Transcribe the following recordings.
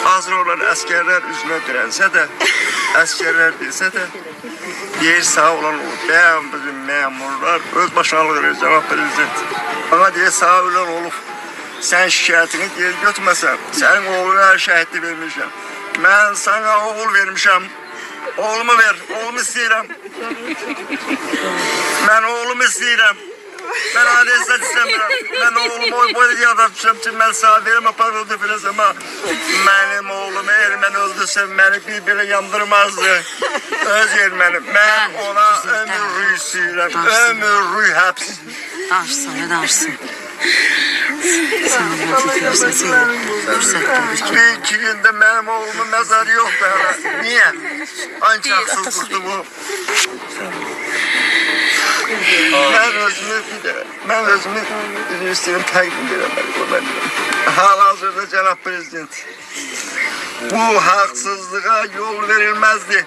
Hazır olan askerler üzerine dirense de, askerler bilse de, diğer sağ olan olur. Ben bizim memurlar öz başına verir cevap prezident. Ama diye sağ olan olur. Sen şikayetini geri götürmesen, senin oğluna şahitli vermişim. Ben sana oğul vermişim. Oğlumu ver, oğlumu istiyorum. Ben oğlumu istiyorum. Ben adresa istemiyorum. Ben oğlumu böyle yaratacağım için ben sana verime parıldı biraz ama benim oğlumu eğer ben öldürsem beni birbirine yandırmazdı. Öz benim. Ben ona ömür istiyorum. Ömür hapis. Danışsın. Sana ben tekrar sesini Bir iki günde benim oğlumun mezarı yok be. Niye? Ancak haksızlıktı bu. Ben özümü üniversitenin takdim edemedim. Halihazırda Cenab Prezident. Bu haksızlığa yol verilmezdi.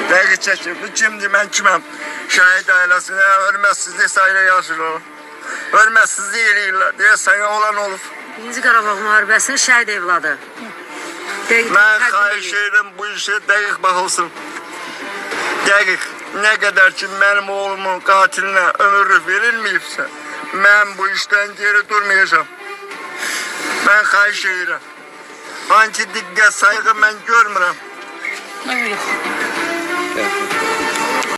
Peki çekildi. Şimdi ben kimim? Şahit ailesine ölmezsizlik sayıla yazılır. Ölmezsizlik eləyirlər diye sana olan olur. Birinci Qarabağ müharibəsinin şəhid evladı. Ben xahiş ederim bu işe dəqiq baxılsın. Dəqiq. Ne kadar ki benim oğlumun katiline ömür verilmeyipse ben bu işten geri durmayacağım. Ben xahiş ederim. Anti dikkat saygı ben görmürəm.